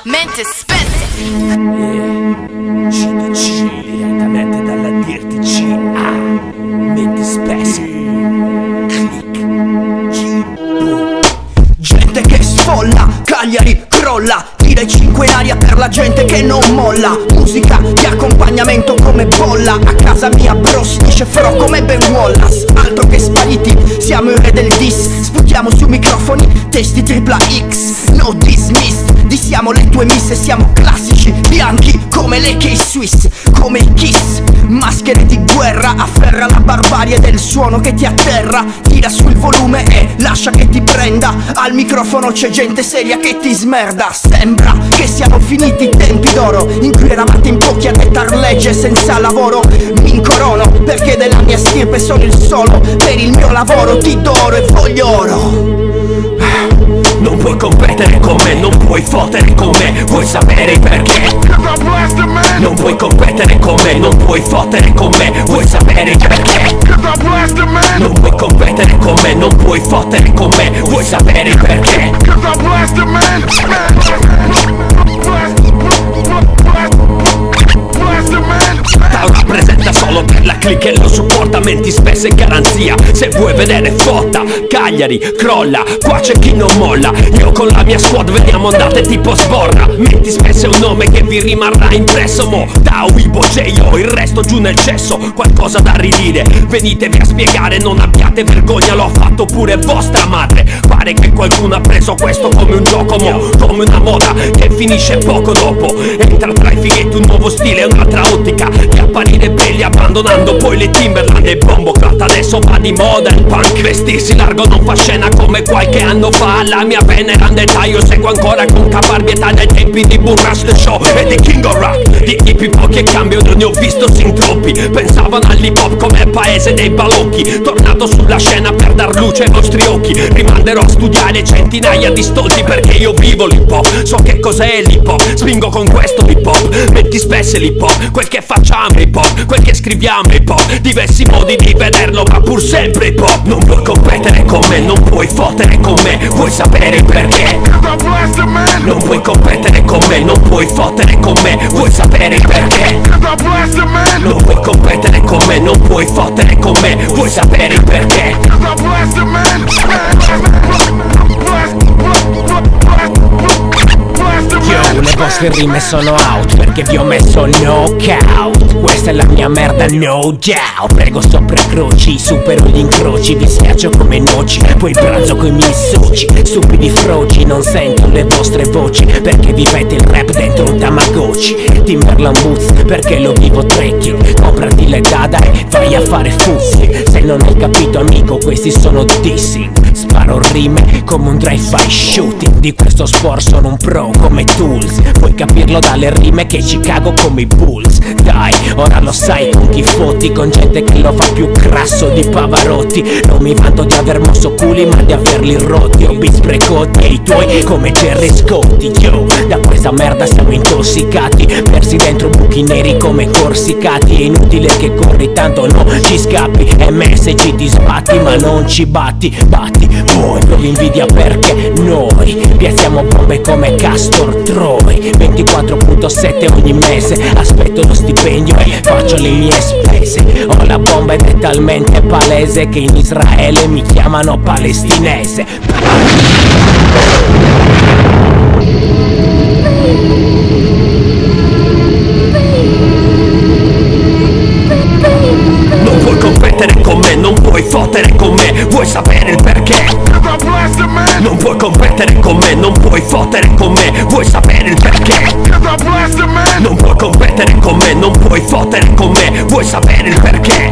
Mente spessa. CDC direttamente dalla DRTCA. Mente spessa. Gente che sfolla, Cagliari crolla, tira i 5 in aria per la gente che non molla. Musica di accompagnamento come bolla. A casa mia bros dice fro come Ben Wallace. Altro che spariti, siamo il re del diss. Sputiamo su microfoni, testi tripla X. No dismissed, disiamo le tue misse. Siamo classici, bianchi come le K-Swiss. Come i Kiss, maschere di guerra. Afferra la barbarie del suono che ti atterra. Tira sul volume e lascia che ti prenda. Al microfono c'è gente seria che ti smerda. Sembra che siano finiti i tempi d'oro in cui eravate in pochi a dettar legge senza lavoro. Mi incorono perché della mia stirpe sono il solo. Per il mio lavoro ti d'oro e voglio oro. Non puoi competere con me, non puoi fottere con me. Vuoi sapere perché? Non puoi competere con me, non puoi fottere con me. Vuoi sapere perché? Non puoi competere con me, non puoi fottere con me. Vuoi sapere perché? Tao rappresenta solo per la clique e lo supporta. Menti spesse e garanzia, se vuoi vedere fotta. Cagliari crolla, qua c'è chi non molla. Io con la mia squad veniamo andate tipo sborra. Menti spesse è un nome che vi rimarrà impresso. Mo Tao, Ibo, J.O, il resto giù nel cesso. Qualcosa da ridire, venitevi a spiegare. Non abbiate vergogna, l'ho fatto pure vostra madre. Pare che qualcuno ha preso questo come un gioco, mo come una moda che finisce poco dopo. Entra tra i fighetti un nuovo stile, un'altra ottica di apparire belli abbandonando poi le Timberland e Bomboclat. Adesso va di moda il punk, vestirsi largo non fa scena come qualche anno fa. La mia venerandetà io seguo ancora con caparbietà dai tempi di Burras The Show e di King of Rock. Di hippie pochi e cambiano, ne ho visto sin troppi. Pensavano all'hip hop come il paese dei balocchi. Tornato sulla scena per dar luce ai vostri occhi. Rimanderò a studiare centinaia di stolti perché io vivo l'hip hop. So che cos'è l'hip hop, spingo con questo hip hop. Menti spesse l'hip hop, quel che facciamo hip hop, quel che scriviamo hip hop. Diversi modi di vederlo ma pur sempre hip hop. Non puoi competere con me, non puoi fottere con me. Vuoi sapere perché? Non puoi competere con me, non puoi fottere con me. Vuoi sapere perché? Non puoi competere con me, non puoi fottere con me. Vuoi sapere perché? Yo, le vostre rime sono out perché vi ho messo knockout. Questa è la mia merda, no doubt. Prego sopra croci, supero gli incroci. Vi schiaccio come noci, poi brazzo coi miei soci. Stupidi froci, non sento le vostre voci perché vivete il rap dentro un Tamagotchi. Timberland Boots perché lo vivo trekking. Comprati le dada e vai a fare fuzzi. Se non hai capito amico, questi sono dissing. Sparo rime come un drive-by shooting. Di questo sport sono un pro come Tools. Puoi capirlo dalle rime che ci cago come i Bulls. Dai, ora lo sai con chi fotti. Con gente che lo fa più grasso di Pavarotti. Non mi vanto di aver mosso culi ma di averli rotti. Ho beats precotti e i tuoi come Gerry Scotti. Yo, da questa merda siamo intossicati. Persi dentro buchi neri come corsicati. È inutile che corri tanto non ci scappi. MSG ti sbatti ma non ci batti. Batti, voi provi invidia perché noi piazziamo bombe come Castor Troy. 24.7 ogni mese. Aspetto lo stipendio e faccio le mie spese. Ho la bomba ed è talmente palese che in Israele mi chiamano palestinese. Non puoi competere con me, non puoi fottere con me. Vuoi sapere il perché? Non puoi competere con me, non puoi fottere con me. Vuoi sapere il perché? Non puoi competere con me, non puoi fottere con me. Vuoi sapere il perché?